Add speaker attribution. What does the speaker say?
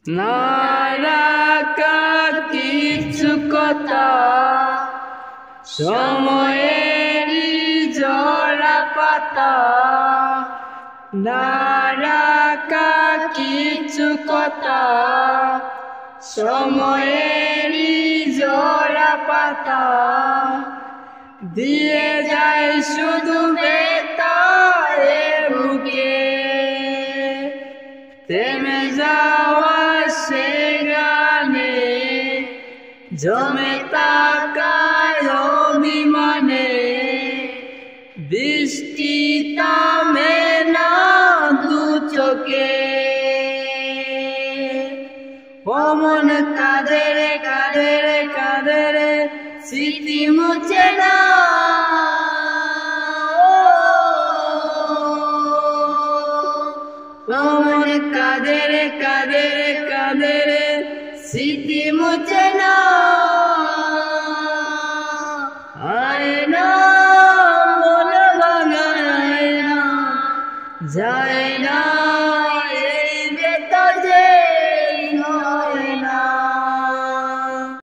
Speaker 1: নারাকা কিছু কথা সময়েরই জোড়া পাতা নারাকা কিছু কথা সময়েরই জোড়া পাতা দিয়ে যায় শুধু বেতারে বুকে থেমে যাওয়া সে গানে জমে তাকায় অভিমানে বৃষ্টি থামে না দু চোখে অমন কাঁদে রে কাঁদে রে কাঁদে রে স্মৃতি মুছে না অমন কাঁদে রে কাঁদে রে কাঁদে রে স্মৃতি মুছে না আয় না মন ভাঙায় না যায়